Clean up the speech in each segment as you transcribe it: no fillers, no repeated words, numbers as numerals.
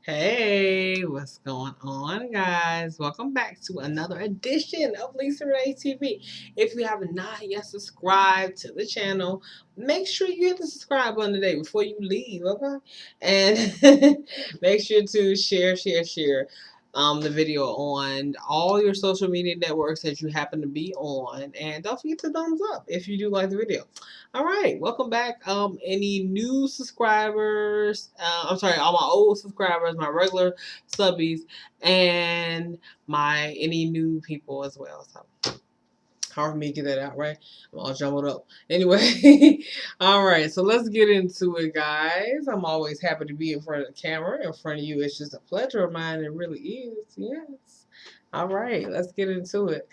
Hey, what's going on, guys? Welcome back to another edition of Lisa Renee TV. If you have not yet subscribed to the channel, make sure you hit the subscribe button today before you leave, okay? And make sure to share the video on all your social media networks that you happen to be on, and don't forget to thumbs up if you do like the video. All right, welcome back. Any new subscribers? I'm sorry, all my old subscribers, my regular subbies, and my any new people as well. So, however me get that out, right? I'm all jumbled up. Anyway, all right. So let's get into it, guys. I'm always happy to be in front of the camera. In front of you, it's just a pleasure of mine. It really is. Yes. All right, let's get into it.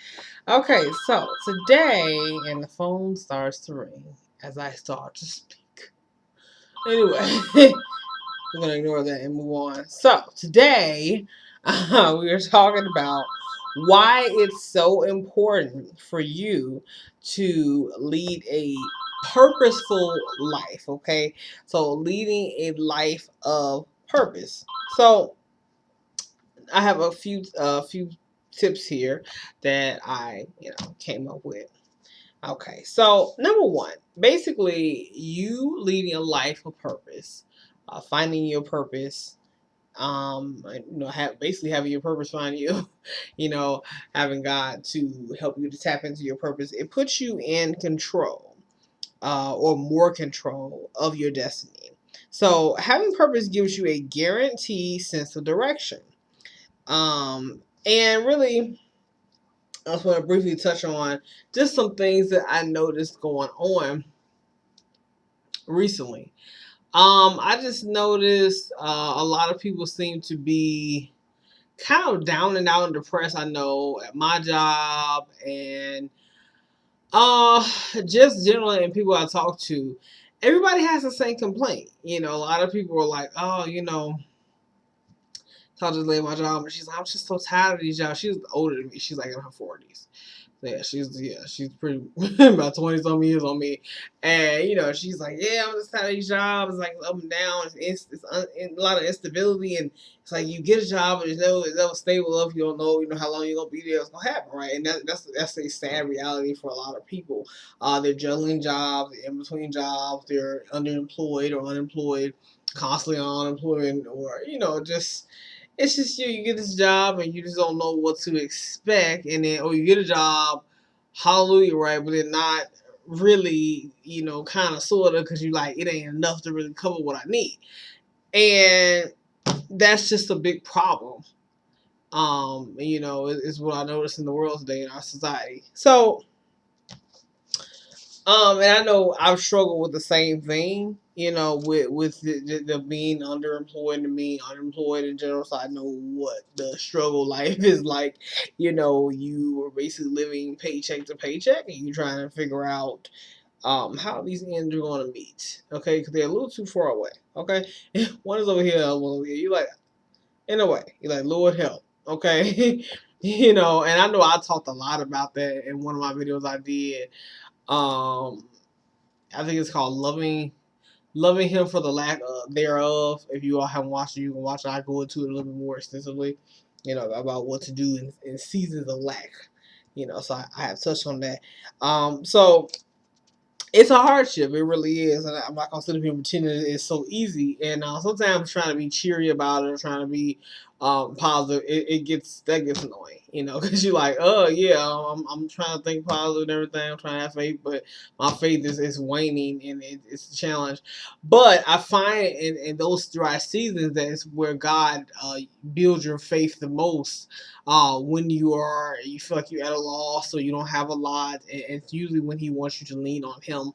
Okay, so today, and the phone starts to ring as I start to speak. Anyway, we're going to ignore that and move on. So, today, we are talking about why it's so important for you to lead a purposeful life, okay? So, leading a life of purpose. So, I have a few tips here that I, came up with. Okay, so number one, basically, you leading a life of purpose, finding your purpose, basically having your purpose find you, having God to help you to tap into your purpose. It puts you in control, or more control of your destiny. So having purpose gives you a guaranteed sense of direction. And really, I just want to briefly touch on just some things that I noticed going on recently. I just noticed a lot of people seem to be kind of down and out and depressed. I know at my job and uh just generally and people I talk to, everybody has the same complaint. A lot of people are like, oh, talk to this lady at my job, and she's like, I'm just so tired of these jobs. She's older than me. She's like in her 40s. She's pretty about 20 some years on me, and she's like, yeah, I'm just tired of these jobs. It's like up and down. It's a lot of instability, and it's like you get a job and it's never stable if you don't know how long you're gonna be there. It's gonna happen, right? And that's a sad reality for a lot of people. They're juggling jobs, in between jobs, they're underemployed or unemployed, constantly on unemployment, or just it's just you get this job and you just don't know what to expect, and then you get a job, hallelujah, right? But then not really, kind of sort of, because you like it ain't enough to really cover what I need, and that's just a big problem. Is what I notice in the world today in our society. So and I know I've struggled with the same thing, with the being underemployed and being unemployed in general. So I know what the struggle life is like. You are basically living paycheck to paycheck, and you're trying to figure out how these ends are going to meet. Okay, because they're a little too far away. Okay, one is over here, one over here. You like, in a way, you're like, Lord help. Okay, and I know I talked a lot about that in one of my videos I did. I think it's called Loving Him for the Lack thereof. If you all haven't watched it, you can watch it. I go into it a little bit more extensively, about what to do in seasons of lack. So I have touched on that. So it's a hardship. It really is. And I'm not going to sit up here and pretend it's so easy. And sometimes trying to be cheery about it or trying to be positive, that gets annoying, because you're like, oh, yeah, I'm trying to think positive and everything. I'm trying to have faith, but my faith is waning, and it's a challenge. But I find in those dry seasons that it's where God builds your faith the most. When you feel like you're at a loss or you don't have a lot, and it's usually when He wants you to lean on Him.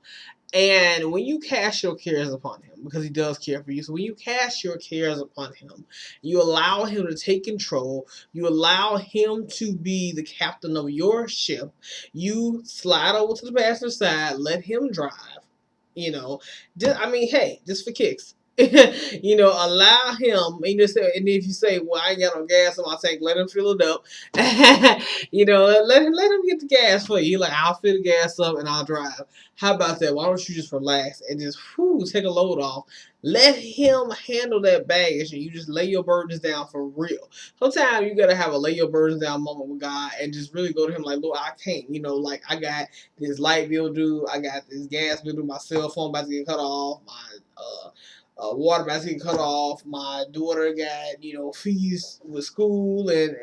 And when you cast your cares upon Him, because He does care for you, so when you cast your cares upon Him, you allow Him to take control, you allow Him to be the captain of your ship, you slide over to the passenger side, let Him drive, hey, just for kicks. Allow him. And if you say, "Well, I ain't got no gas in my tank," let him fill it up. Let him get the gas for you. You're like, "I'll fill the gas up and I'll drive." How about that? Why don't you just relax and just take a load off? Let him handle that baggage, and you just lay your burdens down for real. Sometimes you gotta have a lay your burdens down moment with God and just really go to Him like, "Lord, I can't." Like I got this light bill due, I got this gas bill due, my cell phone about to get cut off, my water about to get cut off, my daughter got fees with school, and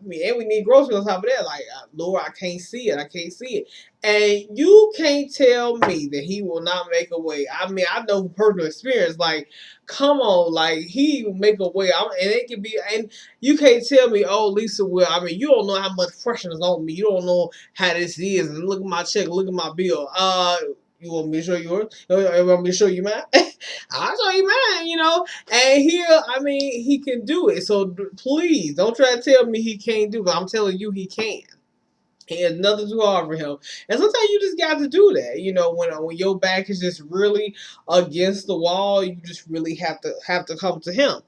we need groceries on top of that. Like, Lord, I can't see it. I can't see it. And you can't tell me that He will not make a way. I mean, I know from personal experience. Like, come on, like He will make a way. And it can be, and you can't tell me, "Oh, Lisa will." I mean, you don't know how much pressure is on me. You don't know how this is. And look at my check. Look at my bill. You want me to show you yours? You want me to show you mine? I'll show you mine. And here, I mean, He can do it. So please don't try to tell me He can't do it. I'm telling you, He can. He has nothing too hard for Him. And sometimes you just got to do that. When your back is just really against the wall, you just really have to come to Him.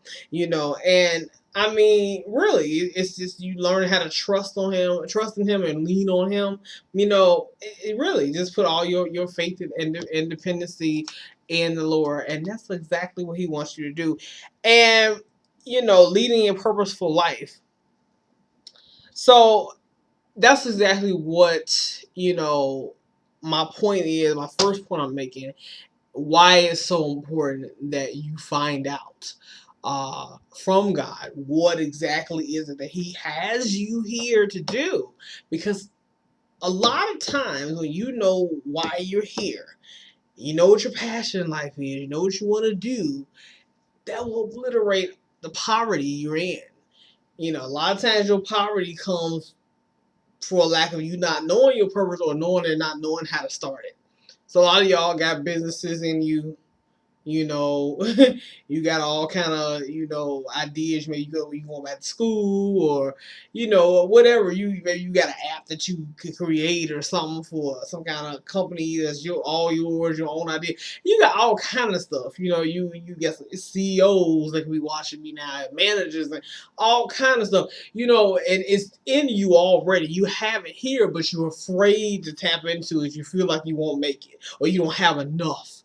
And I mean, really, it's just you learn how to trust in Him, and lean on Him. It really just put all your faith and dependency in the Lord, and that's exactly what He wants you to do. And leading a purposeful life. So that's exactly what my point is. My first point I'm making, why it's so important that you find out from God what exactly is it that He has you here to do. Because a lot of times when you know why you're here, you know what your passion in life is, you know what you want to do, that will obliterate the poverty you're in. A lot of times your poverty comes for a lack of you not knowing your purpose, or knowing and not knowing how to start it. So a lot of y'all got businesses in you. You know, you got all kind of ideas. Maybe you going back to school, or whatever. Maybe you got an app that you could create or something for some kind of company that's all yours, your own idea. You got all kind of stuff. You get CEOs that can be watching me now, managers, and all kind of stuff. And it's in you already. You have it here, but you're afraid to tap into it. You feel like you won't make it, or you don't have enough.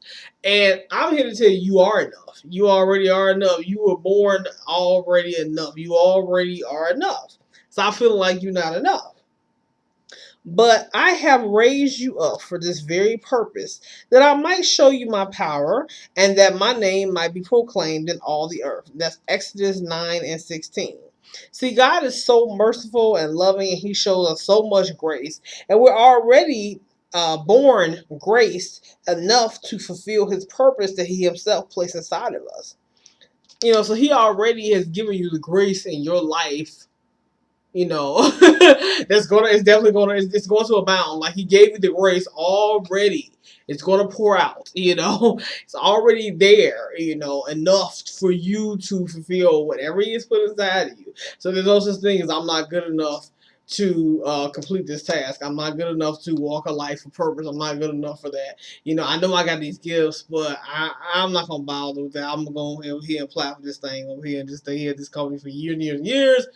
And I'm here to tell you, you are enough. You already are enough. You were born already enough. You already are enough. Stop feeling like you're not enough. But I have raised you up for this very purpose, that I might show you my power, and that my name might be proclaimed in all the earth. That's Exodus 9:16. See, God is so merciful and loving, and He shows us so much grace. And we're already born graced enough to fulfill His purpose that He Himself placed inside of us. So He already has given you the grace in your life. It's definitely it's going to abound. Like He gave you the grace already. It's going to pour out. It's already there. Enough for you to fulfill whatever He has put inside of you. So there's no such thing as I'm not good enough to complete this task. I'm not good enough to walk a life of purpose. I'm not good enough for that. I know I got these gifts, but I'm not gonna bother with that. I'm gonna go over here and apply for this thing over here and just stay here at this company for years and years and years.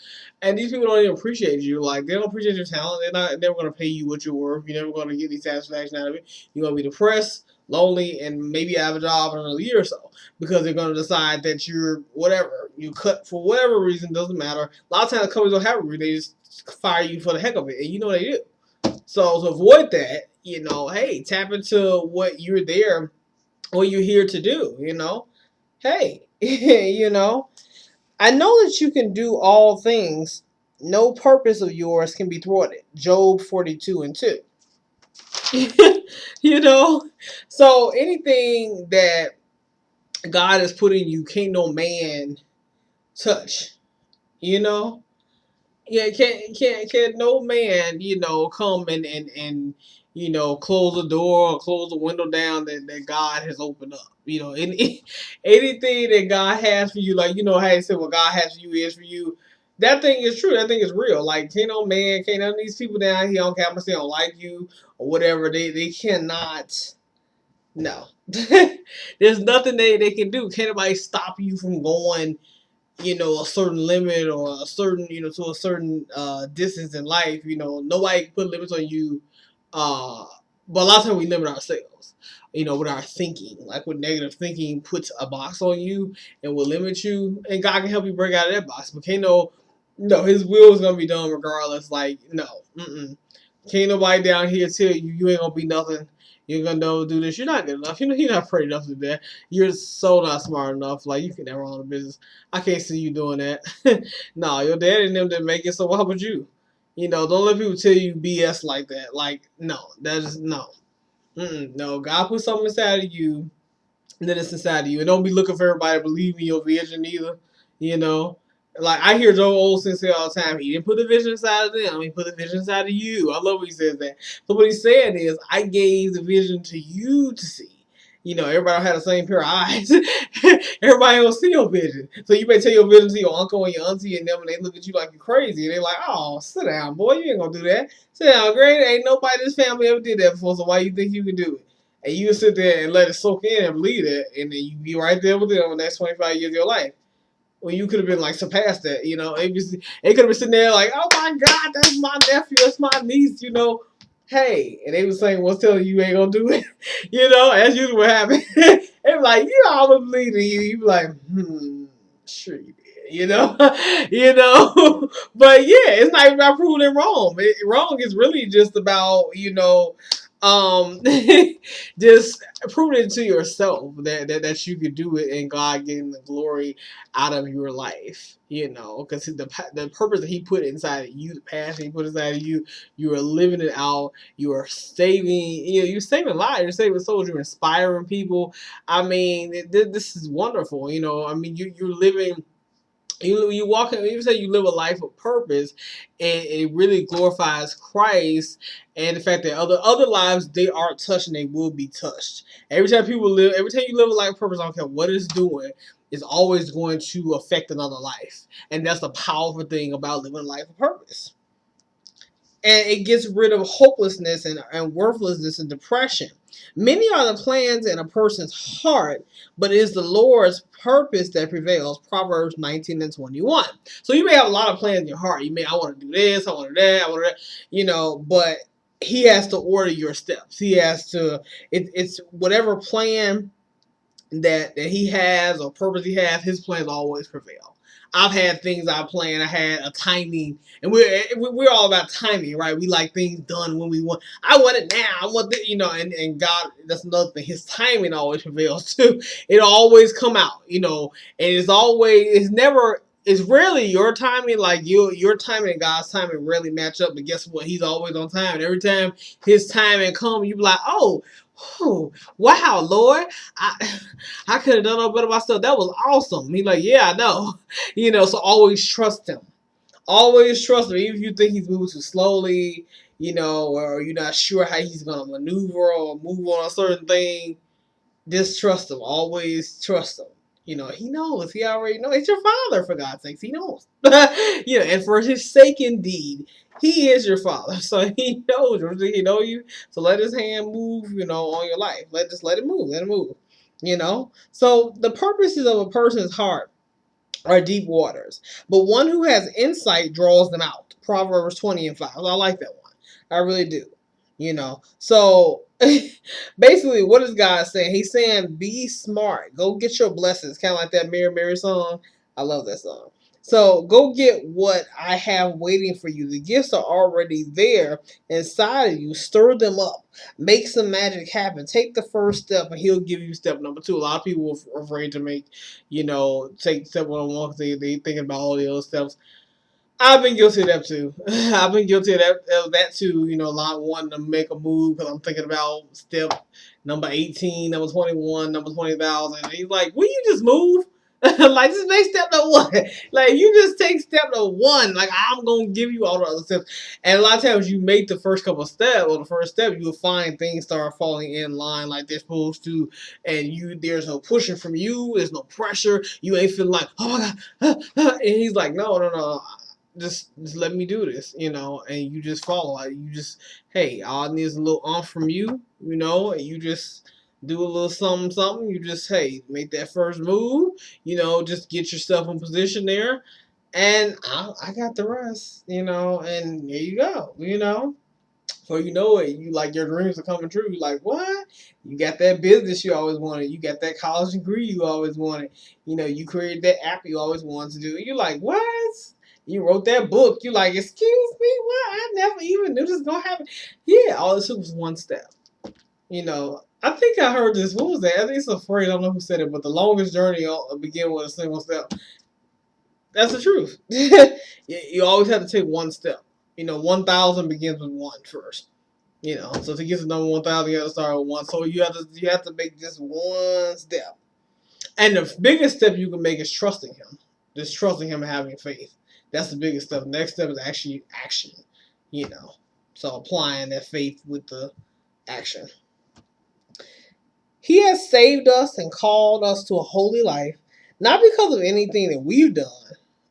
And these people don't even appreciate you. Like, they don't appreciate your talent. They're never gonna pay you what you're worth. You're never gonna get any satisfaction out of it. You're gonna be depressed, lonely, and maybe have a job in another year or so, because they're gonna decide that you're whatever. You cut for whatever reason, doesn't matter. A lot of times companies don't have a reason. They just fire you for the heck of it, and they do. So to avoid that, hey, tap into what you're there, what you're here to do. Hey, I know that you can do all things. No purpose of yours can be thwarted. Job 42:2. So anything that God has put in you, can't no man touch. Yeah, can't no man, come and close the door or close the window down that God has opened up. Anything that God has for you, like how you said what God has for you is for you. That thing is true. That thing is real. Like, can't no man, can't none of these people down here on campus, they don't like you or whatever. They cannot No. There's nothing they can do. Can't nobody stop you from going, a certain limit or a certain, to a certain distance in life. Nobody can put limits on you. Uh, but a lot of times we limit ourselves, with our thinking. Like with negative thinking puts a box on you and will limit you. And God can help you break out of that box. But can't no, His will is going to be done regardless. Like, no. Mm-mm. Can't nobody down here tell you ain't going to be nothing. You're gonna know do this. You're not good enough. You're not pretty enough to do that. You're so not smart enough. Like you can never own a business. I can't see you doing that. No, your dad and them didn't make it. So why would you? Don't let people tell you BS like that. Like no, that is no. No, God put something inside of you that is inside of you. And don't be looking for everybody to believe in your vision either. You know? Like I hear Joel Olsen say all the time, he didn't put the vision inside of them, he put the vision inside of you. I love when he says that. So what he's saying is, I gave the vision to you to see. Everybody don't have the same pair of eyes. Everybody don't see your vision. So you may tell your vision to your uncle and your auntie and them, and they look at you like you're crazy. And they're like, oh, sit down, boy, you ain't gonna do that. Sit down, great. Ain't nobody in this family ever did that before, so why you think you can do it? And you sit there and let it soak in and believe it, and then you be right there with them in the next 25 years of your life. Well, you could have been like surpassed that, They could have been sitting there like, oh my God, that's my nephew, that's my niece, Hey, and they was saying, what's telling you ain't gonna do it? That's usually what happened. They be like, I would believe in you. You be like, sure you did, But yeah, it's not even about proving it wrong. Wrong is really just about, um, just proving it to yourself that you could do it and God getting the glory out of your life, because the purpose that He put inside of you, the passion He put inside of you, you are living it out. You are saving, you're saving lives, you're saving souls, you're inspiring people. I mean, this is wonderful. I mean, you're living. You walk in, you say you live a life of purpose, and it really glorifies Christ, and the fact that other lives they are touched and they will be touched. Every time you live a life of purpose, I don't care what it's doing, it's always going to affect another life, and that's the powerful thing about living a life of purpose. And it gets rid of hopelessness and worthlessness and depression. Many are the plans in a person's heart, but it is the Lord's purpose that prevails. Proverbs 19:21. So you may have a lot of plans in your heart. I want to do this, I want to do that, I want to that, but He has to order your steps. He has to, it's whatever plan that He has or purpose He has, His plans always prevail. I've had things I planned. I had a timing, and we're all about timing, right? We like things done when we want. I want it now. I want this, and God. That's another thing. His timing always prevails too. It always come out, and it's rarely your timing. Like your timing and God's timing rarely match up. But guess what? He's always on time. And every time His timing come, you be like, oh, wow, Lord, I could have done no better myself. That was awesome. He's like, yeah, I know. So always trust Him. Always trust Him. Even if you think He's moving too slowly, or you're not sure how He's going to maneuver or move on a certain thing, just trust Him. Always trust Him. He knows. He already knows. It's your Father, for God's sakes. He knows. And for His sake indeed, He is your Father. So He knows. He knows you. So let His hand move, on your life. Let it move. Let it move. So the purposes of a person's heart are deep waters, but one who has insight draws them out. Proverbs 20:5. I like that one. I really do. So basically, what is God saying? He's saying, be smart. Go get your blessings. Kind of like that Mary Mary song. I love that song. So go get what I have waiting for you. The gifts are already there inside of you. Stir them up. Make some magic happen. Take the first step, and He'll give you step number 2. A lot of people are afraid to take step 1 because they thinking about all the other steps. I've been guilty of that too. I've been guilty of that too. A lot wanting to make a move because I'm thinking about step number 18, number 21, number 20,000. And He's like, will you just move? Like, just make step number 1. Like, you just take step number 1. Like, I'm going to give you all the other steps. And a lot of times you make the first couple of steps, or the first step, you'll find things start falling in line like they're supposed to. And there's no pushing from you. There's no pressure. You ain't feeling like, oh my God. And He's like, no. Just let me do this, and you just follow. You just, hey, all I need is a little from you, and you just do a little something, something. You just, hey, make that first move. Just get yourself in position there, and I got the rest. And there you go. So you know it, you like your dreams are coming true. You like, what? You got that business you always wanted. You got that college degree you always wanted. You created that app you always wanted to do. You like, what? You wrote that book. You like, excuse me, what? I never even knew this was gonna happen. Yeah, all it took was one step. I think I heard this. What was that? I think it's a phrase. I don't know who said it, but the longest journey will begin with a single step. That's the truth. You always have to take one step. 1,000 begins with one first. So to get to number 1,000, you have to start with one. So you have to make this one step. And the biggest step you can make is trusting him. Just trusting him and having faith. That's the biggest step. The next step is actually action. So applying that faith with the action. He has saved us and called us to a holy life, not because of anything that we've done,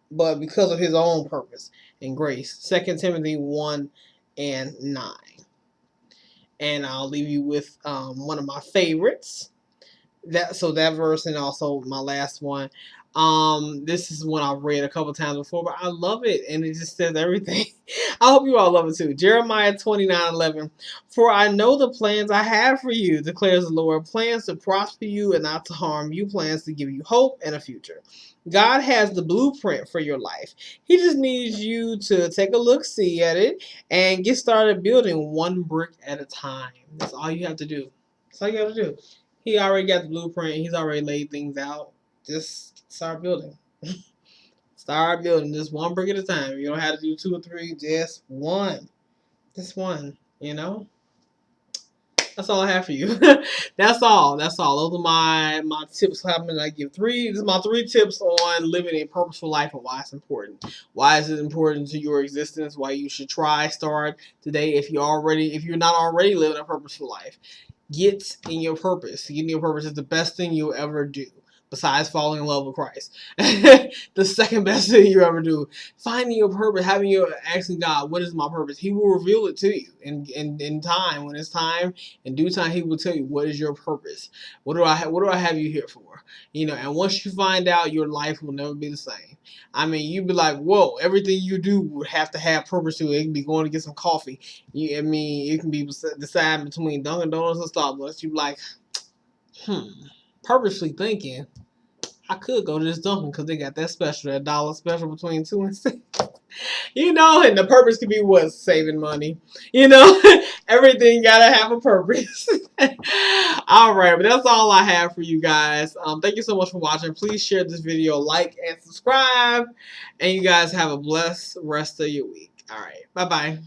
but because of his own purpose and grace. 2 Timothy 1 and 9. And I'll leave you with one of my favorites. That verse, and also my last one. This is one I've read a couple times before, but I love it, and it just says everything. I hope you all love it too. Jeremiah 29:11. For I know the plans I have for you, declares the Lord, plans to prosper you and not to harm you, plans to give you hope and a future. God has the blueprint for your life. He just needs you to take a look, see at it, and get started building one brick at a time. That's all you have to do. That's all you have to do. He already got the blueprint. He's already laid things out. Just start building. Start building just one brick at a time. You don't have to do 2 or 3, just one. Just one, That's all I have for you. That's all. Those are my tips. I give 3. This is my 3 tips on living a purposeful life and why it's important. Why is it important to your existence? Why you should start today if you're not already living a purposeful life. Get in your purpose. Getting in your purpose is the best thing you'll ever do. Besides falling in love with Christ. The second best thing you ever do. Finding your purpose, asking God, what is my purpose? He will reveal it to you in time. When it's time, in due time, he will tell you what is your purpose. What do I have you here for? And once you find out, your life will never be the same. You'd be like, whoa, everything you do would have to have purpose to it. It can be going to get some coffee. It can be deciding between Dunkin' Donuts and Starbucks. You'd be like, purposely thinking, I could go to this Dunkin' because they got that special, that dollar special between 2 and 6. And the purpose could be what? Saving money. Everything gotta have a purpose. All right, but that's all I have for you guys. Thank you so much for watching. Please share this video, like, and subscribe. And you guys have a blessed rest of your week. All right, bye-bye.